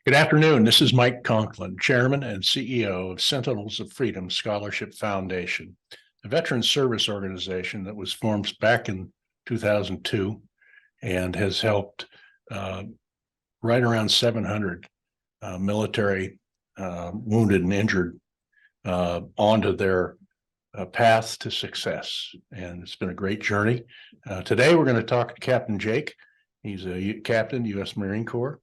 Good afternoon. This is Mike Conklin, Chairman and CEO of Sentinels of Freedom Scholarship Foundation, a veteran service organization that was formed back in 2002 and has helped right around 700 military wounded and injured onto their path to success. And it's been a great journey. Today, we're going to talk to Captain Jake. He's a captain, U.S. Marine Corps.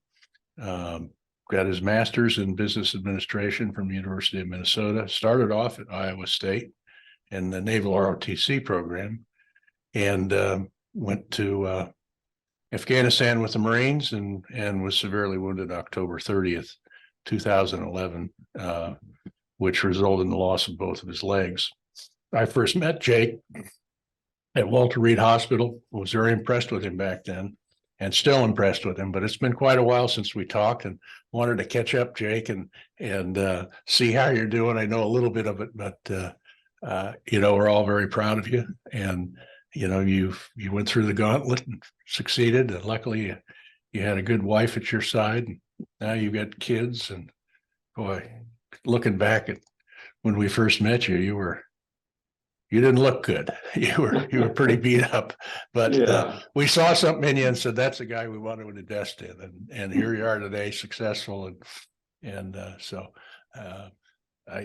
Got his master's in business administration from the University of Minnesota, started off at Iowa State in the Naval ROTC program, and went to Afghanistan with the Marines and was severely wounded October 30th, 2011, which resulted in the loss of both of his legs. I first met Jake at Walter Reed Hospital, was very impressed with him back then, and still impressed with him, but it's been quite a while since we talked and wanted to catch up, Jake, and see how you're doing. I know a little bit of it, but we're all very proud of you. And you went through the gauntlet and succeeded. And luckily, you had a good wife at your side. And now you've got kids. And boy, looking back at when we first met you, you didn't look good. You were pretty beat up, but Yeah. We saw something in you and said, that's the guy we want to invest in. And here you are today, successful. So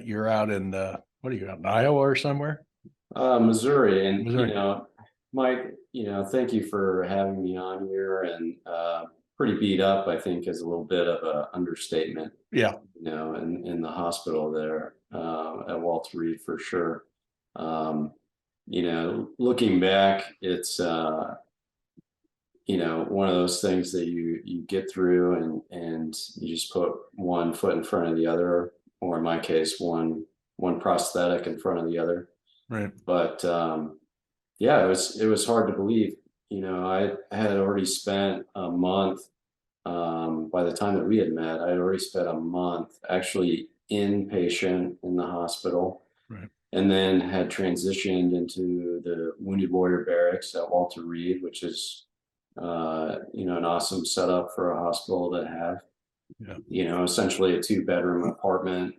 you're out in, what are you out in Iowa or somewhere? Missouri. And, Missouri. Mike, thank you for having me on here. And pretty beat up, I think, is a little bit of an understatement. Yeah. In the hospital there at Walter Reed for sure. Looking back, it's one of those things that you get through and you just put one foot in front of the other, or in my case, one prosthetic in front of the other. Right. But it was hard to believe. I had already spent a month. By the time that we had met, I had already spent a month actually inpatient in the hospital. Right. And then had transitioned into the Wounded Warrior Barracks at Walter Reed, which is, an awesome setup for a hospital to have. Yeah. Essentially a 2-bedroom apartment.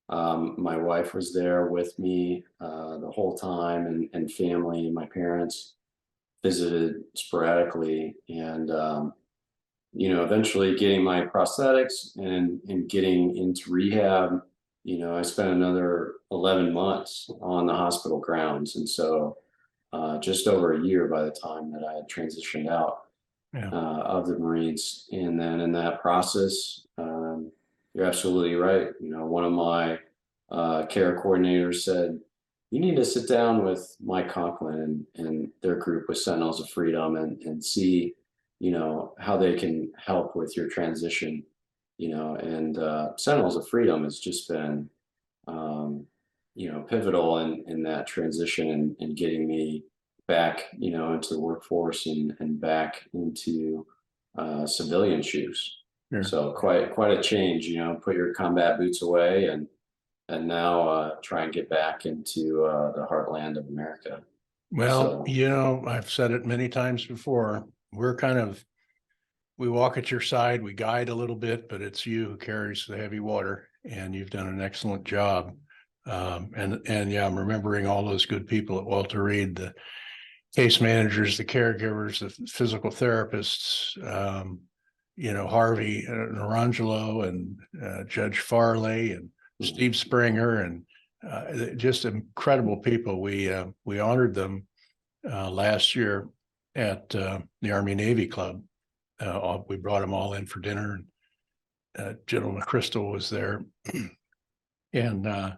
My wife was there with me the whole time, and family and my parents visited sporadically. And, eventually getting my prosthetics and getting into rehab. I spent another 11 months on the hospital grounds. And so just over a year by the time that I had transitioned out of the Marines. And then in that process, you're absolutely right. One of my care coordinators said, you need to sit down with Mike Conklin and their group with Sentinels of Freedom and see, how they can help with your transition. And Sentinels of Freedom has just been, pivotal in that transition and getting me back, into the workforce and back into civilian shoes. Sure. So quite a change, put your combat boots away and now try and get back into the heartland of America. Well, I've said it many times before. We walk at your side, we guide a little bit, but it's you who carries the heavy water, and you've done an excellent job. I'm remembering all those good people at Walter Reed, the case managers, the caregivers, the physical therapists, Harvey Narangelo and Judge Farley and Steve Springer, and just incredible people. We honored them last year at the Army Navy Club. We brought them all in for dinner, and General McChrystal was there. And,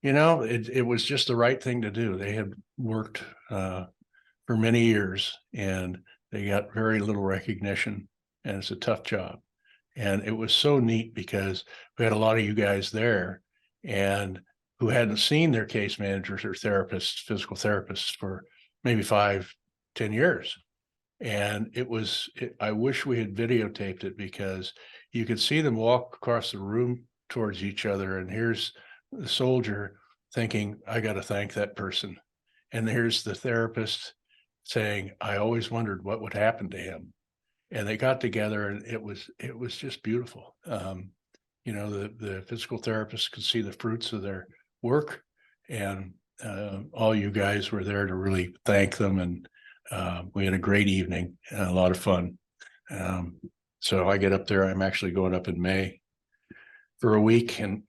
it was just the right thing to do. They had worked for many years and they got very little recognition, and it's a tough job. And it was so neat because we had a lot of you guys there and who hadn't seen their case managers or therapists, physical therapists for maybe 5-10 years. And I wish we had videotaped it because you could see them walk across the room towards each other. And here's the soldier thinking, I got to thank that person. And here's the therapist saying, I always wondered what would happen to him. and they got together, and it was just beautiful. The physical therapists could see the fruits of their work, and all you guys were there to really thank them. And we had a great evening, a lot of fun. So I get up there. I'm actually going up in May for a week, and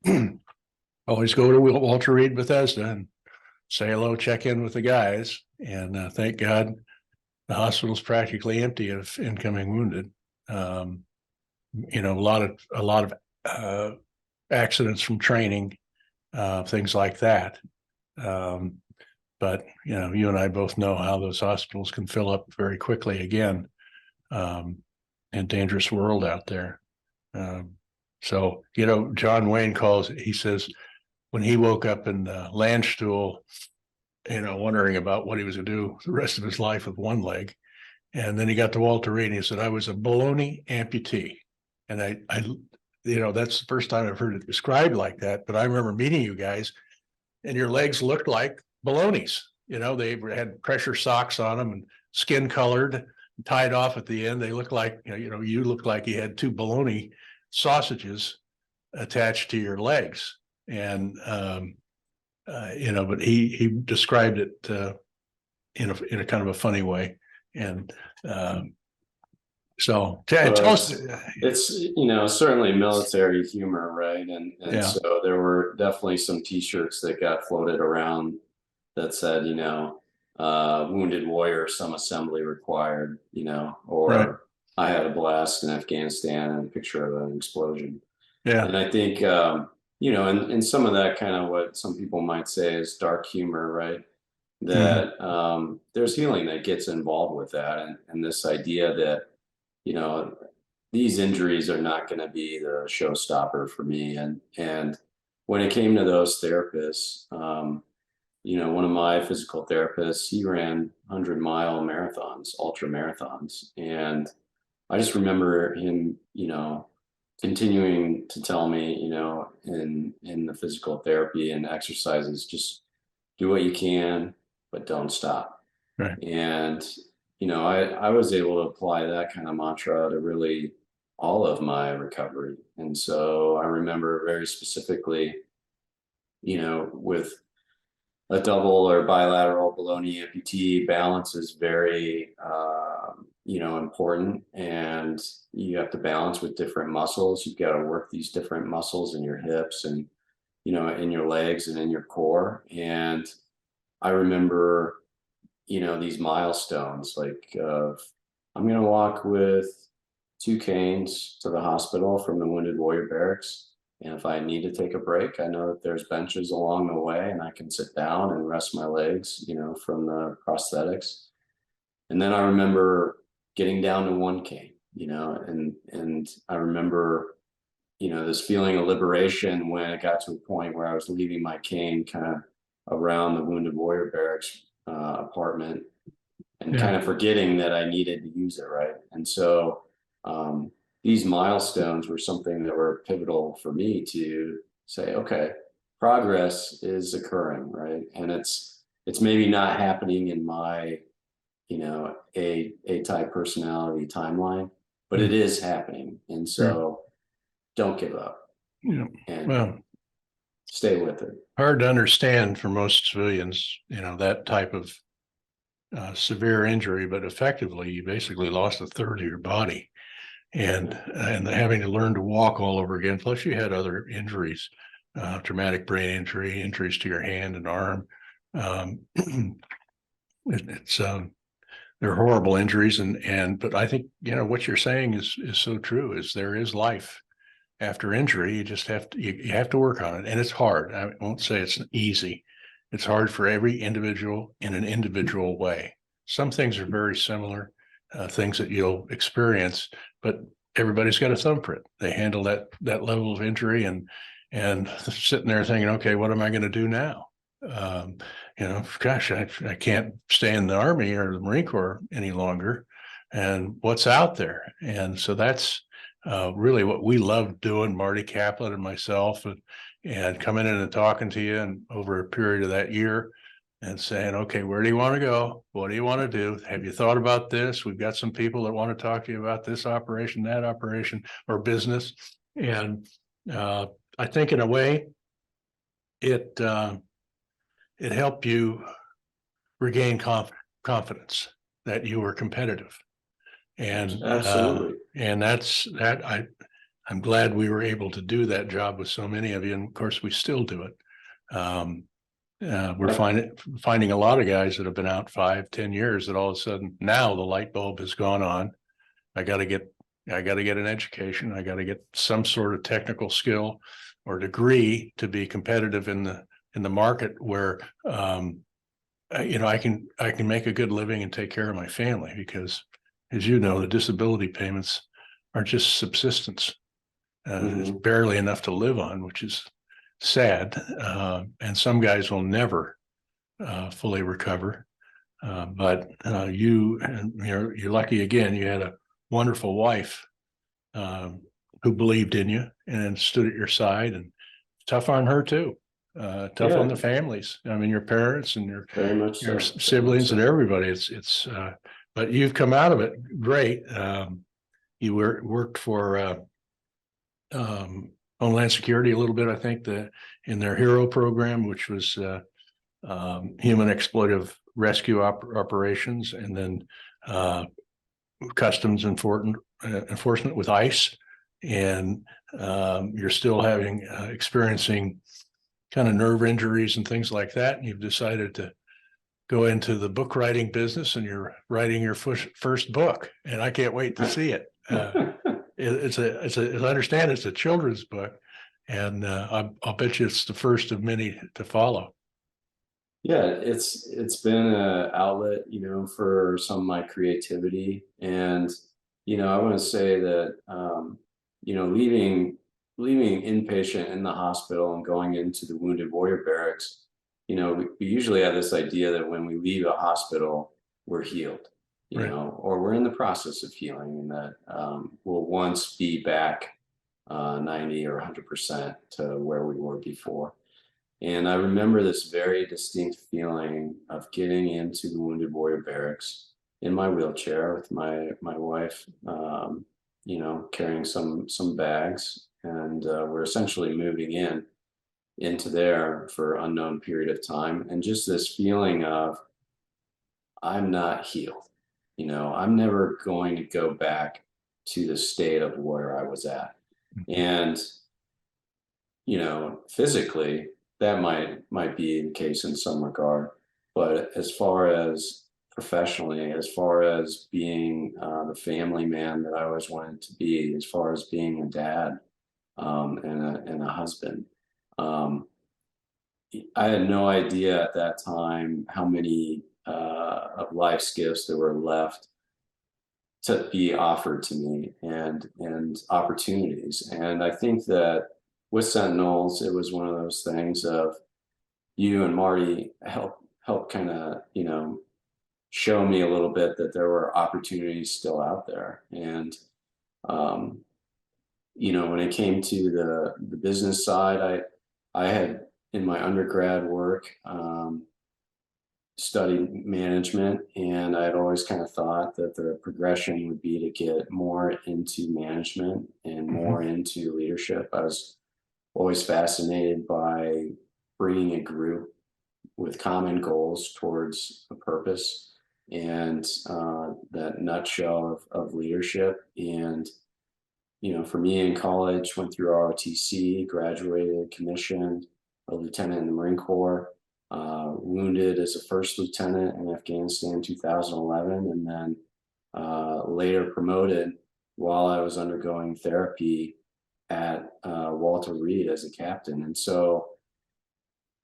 always go to Walter Reed Bethesda and say hello, check in with the guys. And thank God the hospital's practically empty of incoming wounded. A lot of accidents from training, things like that. But you and I both know how those hospitals can fill up very quickly again. And dangerous world out there. So John Wayne he says when he woke up in the Landstuhl, wondering about what he was going to do the rest of his life with one leg. And then he got to Walter Reed and he said, I was a baloney amputee. And I that's the first time I've heard it described like that. But I remember meeting you guys and your legs looked like balonies. They had pressure socks on them and skin colored, tied off at the end. They looked like, you looked like you had two bologna sausages attached to your legs. And, but he described it in a kind of a funny way. And so tell us. It's, certainly military humor, right? And Yeah. So there were definitely some t-shirts that got floated around that said, wounded warrior, some assembly required, or Right. I had a blast in Afghanistan and a picture of an explosion. Yeah. And I think, and some of that kind of what some people might say is dark humor, right? That there's healing that gets involved with that. And this idea that, these injuries are not going to be the showstopper for me. And when it came to those therapists, one of my physical therapists, he ran 100-mile marathons, ultra marathons. And I just remember him, continuing to tell me, in the physical therapy and exercises, just do what you can, but don't stop. Right. And, I was able to apply that kind of mantra to really all of my recovery. And so I remember very specifically, with a double or bilateral baloney amputee, balance is very, important, and you have to balance with different muscles. You've got to work these different muscles in your hips and, in your legs and in your core. And I remember, these milestones, like I'm going to walk with 2 canes to the hospital from the Wounded Warrior Barracks. And if I need to take a break, I know that there's benches along the way and I can sit down and rest my legs, from the prosthetics. And then I remember getting down to 1 cane, and I remember, this feeling of liberation when it got to a point where I was leaving my cane kind of around the Wounded Warrior Barracks apartment and kind of forgetting that I needed to use it, right? And so these milestones were something that were pivotal for me to say, okay, progress is occurring, right? And it's maybe not happening in my, A-type personality timeline, but it is happening. And so don't give up. And stay with it. Hard to understand for most civilians, that type of severe injury, but effectively you basically lost a third of your body. And having to learn to walk all over again. Plus, you had other injuries, traumatic brain injury, injuries to your hand and arm. They're horrible injuries, but I think what you're saying is so true. Is there is life after injury? You just have to work on it, and it's hard. I won't say it's easy. It's hard for every individual in an individual way. Some things are very similar. Things that you'll experience, but everybody's got a thumbprint. They handle that level of injury and sitting there thinking, okay, what am I going to do now? Gosh, I can't stay in the Army or the Marine Corps any longer. And what's out there? And so that's really what we love doing, Marty Kaplan and myself, and coming in and talking to you. And over a period of that year, and saying, okay, where do you want to go? What do you want to do? Have you thought about this? We've got some people that want to talk to you about this operation, that operation, or business. And I think in a way, it it helped you regain confidence that you were competitive. And Absolutely. and that's that I'm glad we were able to do that job with so many of you. And of course, we still do it. We're finding a lot of guys that have been out 5-10 years that all of a sudden now the light bulb has gone on. I got to get an education. I got to get some sort of technical skill or degree to be competitive in the market where I can make a good living and take care of my family, because as you know, the disability payments are just subsistence. It's barely enough to live on, which is sad. And some guys will never fully recover. But you're lucky again. You had a wonderful wife who believed in you and stood at your side, and tough on her too. Tough on the families. I mean, your parents and Very much your so. siblings and everybody. But you've come out of it great. You worked for Homeland Security a little bit, I think, in their HERO program, which was human exploitive rescue operations, and then customs enforcement with ICE. And you're still experiencing kind of nerve injuries and things like that. And you've decided to go into the book writing business, and you're writing your first book, and I can't wait to see it. As I understand, it's a children's book, and I'll bet you it's the first of many to follow. Yeah, it's been an outlet, for some of my creativity. And, I want to say that, leaving inpatient in the hospital and going into the wounded warrior barracks, we usually have this idea that when we leave a hospital, we're healed, Right. or we're in the process of healing, and that we'll once be back 90 or 100% to where we were before. And I remember this very distinct feeling of getting into the wounded warrior barracks in my wheelchair with my wife, carrying some bags, and we're essentially moving into there for an unknown period of time, and just this feeling of, I'm not healed. I'm never going to go back to the state of where I was at. And physically, that might be the case in some regard, but as far as professionally, as far as being the family man that I always wanted to be, as far as being a dad and a husband, I had no idea at that time how many of life's gifts that were left to be offered to me, and opportunities. And I think that with Sentinels, it was one of those things of, you and Marty help kind of, show me a little bit that there were opportunities still out there. And, when it came to the business side, I had in my undergrad work studied management, and I had always kind of thought that the progression would be to get more into management and more into leadership. I was always fascinated by bringing a group with common goals towards a purpose, and that nutshell of leadership. And for me, in college, went through ROTC, graduated, commissioned, a lieutenant in the Marine Corps, wounded as a first lieutenant in Afghanistan 2011, and then later promoted while I was undergoing therapy at Walter Reed as a captain. And so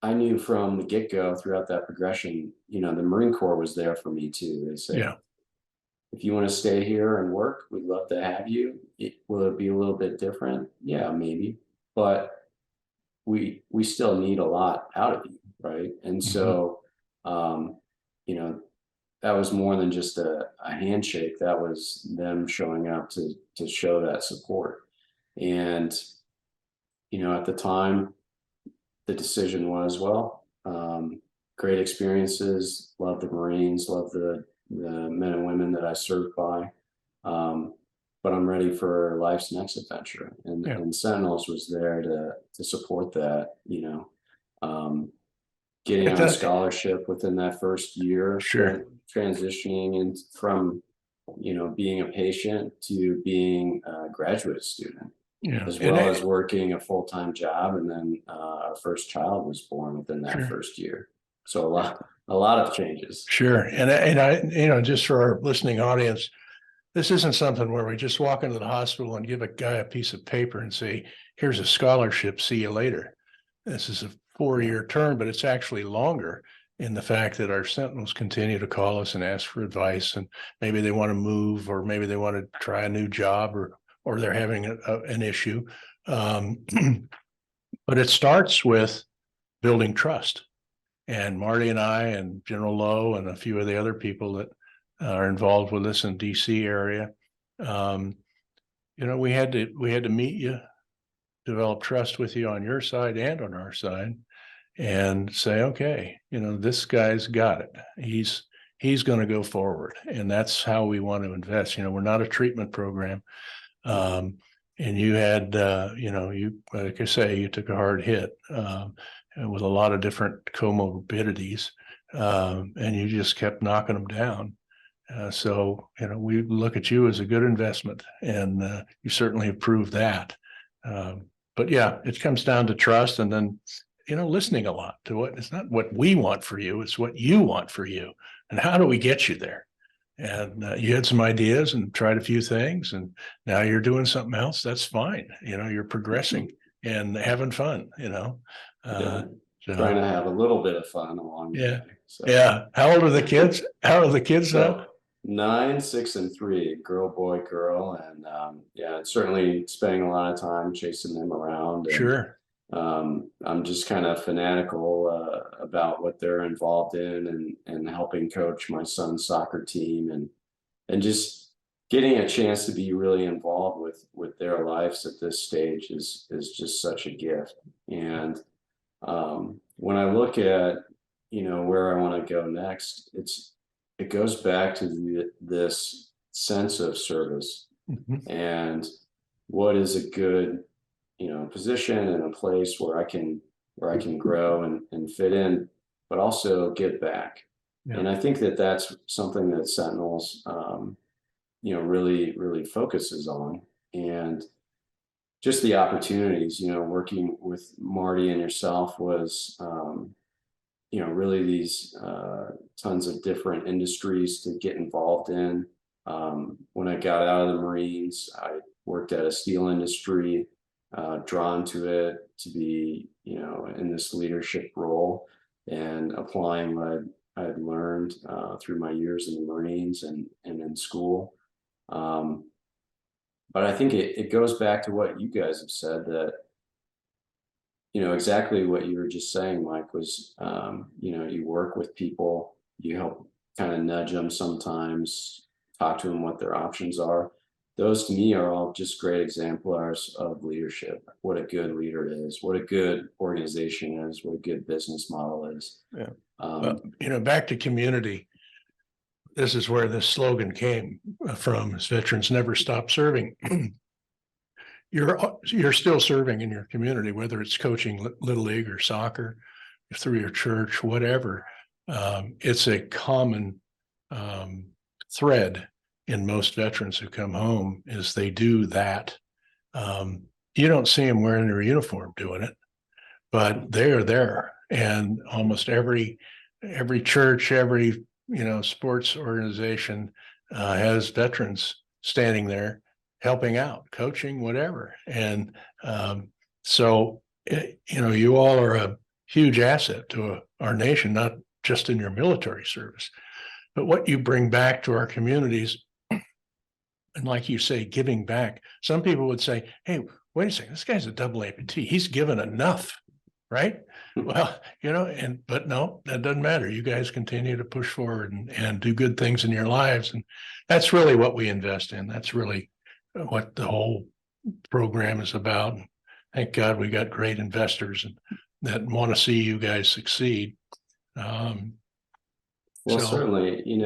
I knew from the get-go throughout that progression, the Marine Corps was there for me too. They said, if you want to stay here and work, we'd love to have you. Will it be a little bit different? Yeah, maybe. But we still need a lot out of you, right? And so, that was more than just a handshake. That was them showing up to show that support. And, at the time, the decision was, well, great experiences, love the Marines, love the men and women that I served by. But I'm ready for life's next adventure. And Sentinels was there to support that, getting It on does- scholarship within that first year, Sure. transitioning and from, being a patient to being a graduate student, Yeah. as well as working a full-time job. And then our first child was born within that Sure. first year. So a lot of changes. Sure. And I, just for our listening audience, this isn't something where we just walk into the hospital and give a guy a piece of paper and say, here's a scholarship, see you later. This is a 4-year term, but it's actually longer in the fact that our sentinels continue to call us and ask for advice, and maybe they want to move, or maybe they want to try a new job, or they're having an issue. But it starts with building trust. And Marty and I and General Lowe and a few of the other people that are involved with us in DC area, we had to meet you, develop trust with you on your side and on our side, and say, okay, this guy's got it. He's going to go forward, and that's how we want to invest. We're not a treatment program. And you had, like I say, you took a hard hit with a lot of different comorbidities, and you just kept knocking them down. So, we look at you as a good investment, and you certainly have proved that. But yeah, it comes down to trust, and then, listening a lot to it's not what we want for you, it's what you want for you. And how do we get you there? And you had some ideas and tried a few things, and now you're doing something else. That's fine. You're progressing and having fun, Trying to have a little bit of fun along the way. So. Yeah. How old are the kids? Now? 9, 6, and 3, girl, boy, girl. And certainly spending a lot of time chasing them around. And, sure. I'm just kind of fanatical about what they're involved in, and helping coach my son's soccer team, and just getting a chance to be really involved with their lives at this stage is just such a gift. And when I look at where I want to go next, it goes back to this sense of service, and what is a good position and a place where I can grow and fit in, but also give back. Yeah. And I think that's something that Sentinels really focuses on. And just the opportunities, working with Marty and yourself was really these tons of different industries to get involved in. When I got out of the Marines, I worked at a steel industry, drawn to it to be, in this leadership role, and applying what I had learned through my years in the Marines and in school. But I think it goes back to what you guys have said, that, exactly what you were just saying, Mike, was, you work with people, you help kind of nudge them sometimes, talk to them what their options are. Those to me are all just great exemplars of leadership, what a good leader is, what a good organization is, what a good business model is. Yeah. Back to community. This is where this slogan came from, is veterans never stop serving. You're still serving in your community, whether it's coaching Little League or soccer, through your church, whatever. It's a common thread in most veterans who come home, is they do that. You don't see them wearing their uniform doing it, but they're there. And almost every church, every sports organization has veterans standing there helping out, coaching, whatever. And so you all are a huge asset to our nation, not just in your military service, but what you bring back to our communities. And like you say, giving back. Some people would say, hey, wait a second, this guy's a double amputee. He's given enough, right? Well, but no, that doesn't matter. You guys continue to push forward and do good things in your lives. And that's really what we invest in. That's really what the whole program is about. Thank God we got great investors that want to see you guys succeed. Well, So, certainly, and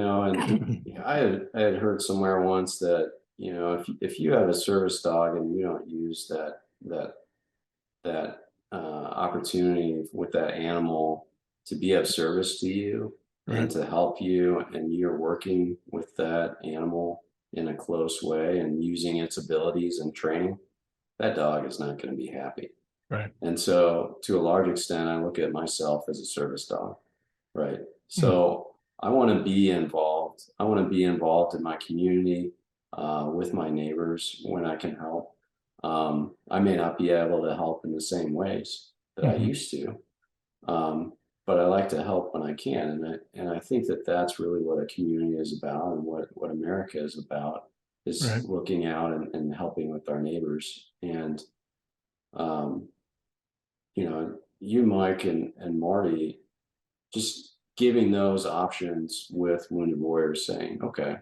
I had heard somewhere once that, if you have a service dog and you don't use that opportunity with that animal to be of service to you and right, to help you, and you're working with that animal in a close way and using its abilities and training, that dog is not going to be happy. right. And so, to a large extent, I look at myself as a service dog, right? Mm, So, I want to be involved. I want to be involved in my community, with my neighbors when I can help. I may not be able to help in the same ways that I mhm, used to, um, but I like to help when I can, and I think that that's really what a community is about, and what America is about, is right, looking out and helping with our neighbors. And um, you, Mike, and Marty, just giving those options with wounded warriors, saying, okay,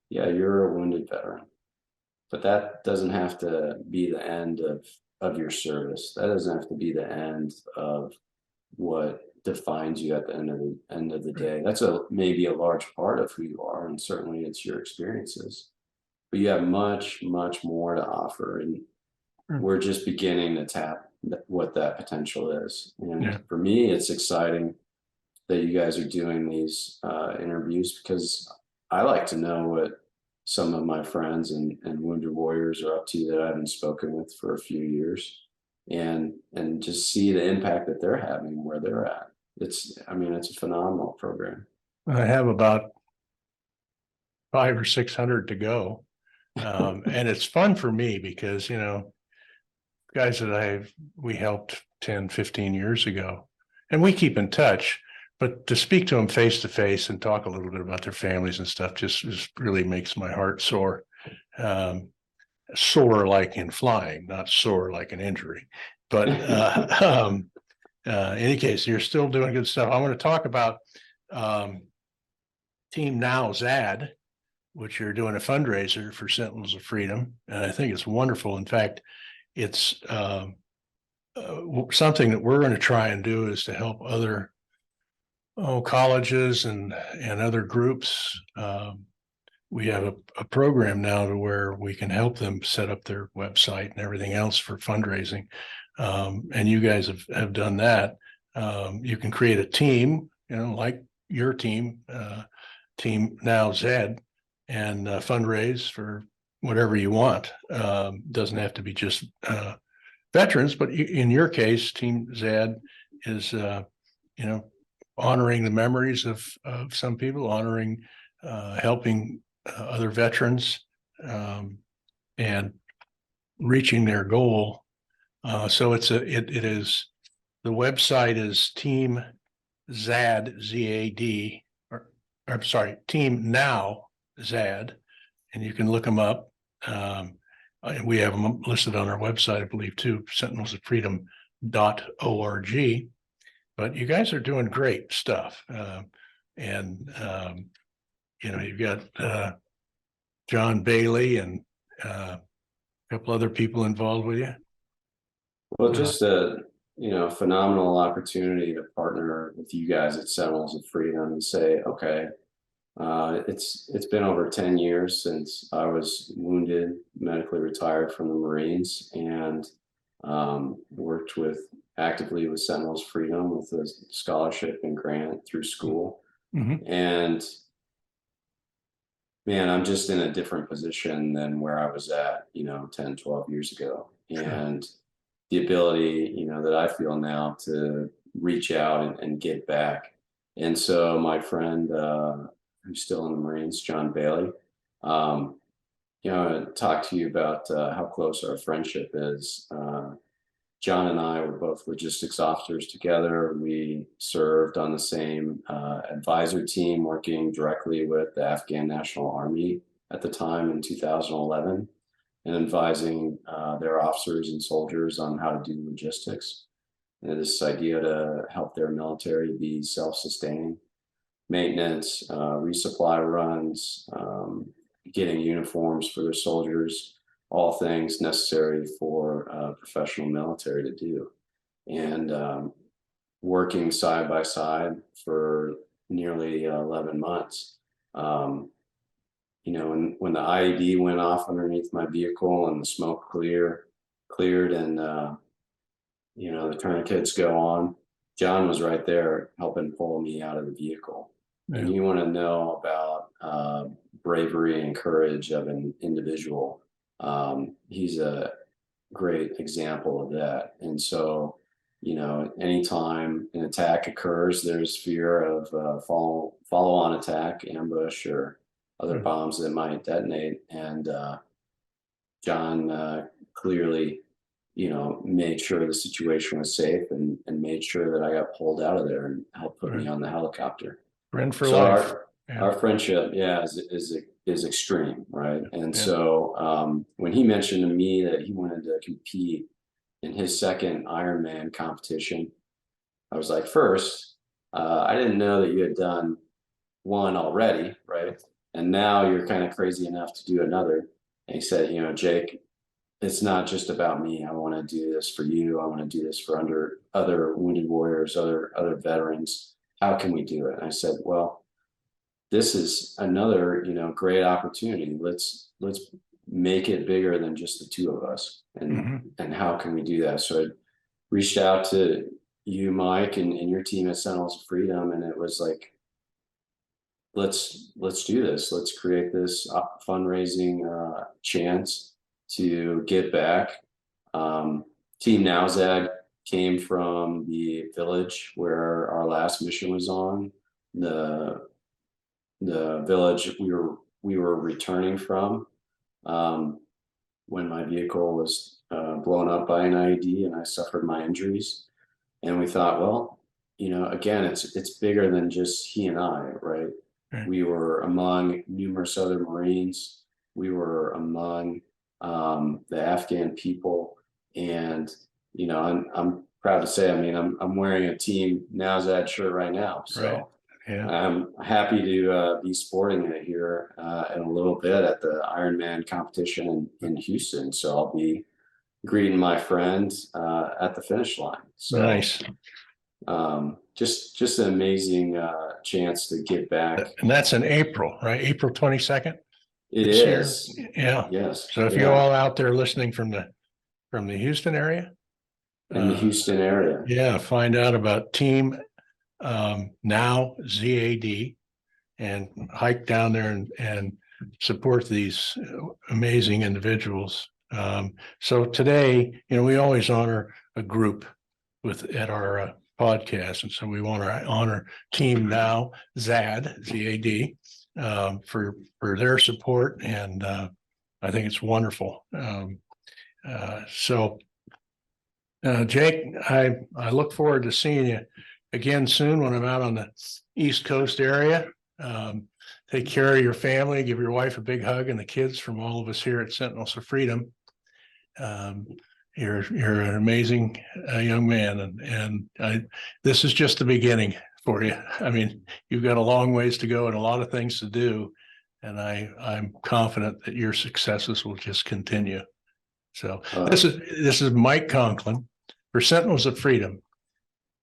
yeah, you're a wounded veteran, but that doesn't have to be the end of your service. That doesn't have to be the end of what defines you at the end of the right, day. That's maybe a large part of who you are, and certainly it's your experiences. But you have much, much more to offer, and mm, we're just beginning to tap what that potential is. And yeah, for me, it's exciting that you guys are doing these interviews, because I like to know what some of my friends and wounded warriors are up to that I haven't spoken with for a few years, and just see the impact that they're having where they're at. I mean, it's a phenomenal program. I have about 500 or 600 to go. And it's fun for me because, guys that we helped 10, 15 years ago, and we keep in touch, but to speak to them face to face and talk a little bit about their families and stuff just really makes my heart sore. Um, Sore like in flying, not sore like an injury. But any case, you're still doing good stuff. I want to talk about um, Team Now ZAD, which you're doing a fundraiser for Sentinels of Freedom, and I think it's wonderful. In fact, it's something that we're going to try and do is to help other colleges and other groups. We have a program now to where we can help them set up their website and everything else for fundraising. And you guys have done that. You can create a team, like your team, Team Now Zed, and fundraise for whatever you want. Doesn't have to be just veterans, but in your case, Team Zed is, you know, honoring the memories of some people, honoring, helping other veterans, and reaching their goal. So it is, the website is Team ZAD, ZAD, or I'm sorry, Team Now ZAD, and you can look them up. And we have them listed on our website, I believe, too, sentinelsofreedom.org. But you guys are doing great stuff. And, you've got John Bailey and a couple other people involved with you. Well, just a phenomenal opportunity to partner with you guys at Sentinels of Freedom and say, okay, it's been over 10 years since I was wounded, medically retired from the Marines, and worked actively with Sentinels Freedom with a scholarship and grant through school. Mm-hmm. And man, I'm just in a different position than where I was at, 10, 12 years ago. Sure. And the ability, that I feel now to reach out and give back. And so my friend, who's still in the Marines, John Bailey, talk to you about how close our friendship is. John and I were both logistics officers together. We served on the same advisor team, working directly with the Afghan National Army at the time in 2011, and advising their officers and soldiers on how to do logistics. And this idea to help their military be self-sustaining, maintenance, resupply runs, getting uniforms for their soldiers, all things necessary for professional military to do. And working side by side for nearly 11 months. You know, when the IED went off underneath my vehicle and the smoke cleared and, you know, the tourniquets go on, John was right there helping pull me out of the vehicle. Yeah. And you want to know about bravery and courage of an individual. He's a great example of that. And so, you know, anytime an attack occurs, there's fear of follow-on attack, ambush, or other bombs that might detonate. And John clearly, you know, made sure the situation was safe and made sure that I got pulled out of there and helped put me on the helicopter. Friend for So life. our friendship, yeah, is extreme, right? And so when he mentioned to me that he wanted to compete in his second Ironman competition, I was like, first, I didn't know that you had done one already, right? And now you're kind of crazy enough to do another. And he said, you know, Jake, it's not just about me. I want to do this for you. I want to do this for other wounded warriors, other veterans. How can we do it? And I said, well, this is another, you know, great opportunity. Let's make it bigger than just the two of us. And how can we do that? So I reached out to you, Mike, and your team at Sentinels of Freedom, and it was like, let's do this. Let's create this fundraising chance to give back. Team Nowzad came from the village where our last mission was on. The village we were returning from when my vehicle was blown up by an IED and I suffered my injuries. And we thought, well, you know, again, it's bigger than just he and I, right? We were among numerous other Marines. We were among the Afghan people, and you know, I'm proud to say, I mean, I'm wearing a Team Nowzad shirt right now, so I'm happy to be sporting it here in a little bit at the Ironman competition in Houston. So I'll be greeting my friends at the finish line. So nice. Just an amazing chance to give back. And that's in April, right? April 22nd. It is. Yeah. Yes. So if you're all out there listening from the Houston area, in the Houston area, yeah, find out about Team Now ZAD and hike down there and support these amazing individuals. So today, you know, we always honor a group at our podcast, and so we want to honor Team Now ZAD for their support, and I think it's wonderful. Jake, I look forward to seeing you again soon when I'm out on the East Coast area. Take care of your family, give your wife a big hug and the kids from all of us here at Sentinels of Freedom. You're an amazing young man, and this is just the beginning for you. I mean, you've got a long ways to go and a lot of things to do, and I'm confident that your successes will just continue. So this is Mike Conklin for Sentinels of Freedom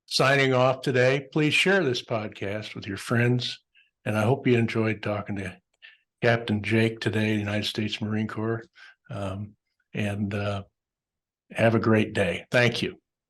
signing off today. Please share this podcast with your friends, and I hope you enjoyed talking to Captain Jake today, United States Marine Corps, and have a great day. Thank you.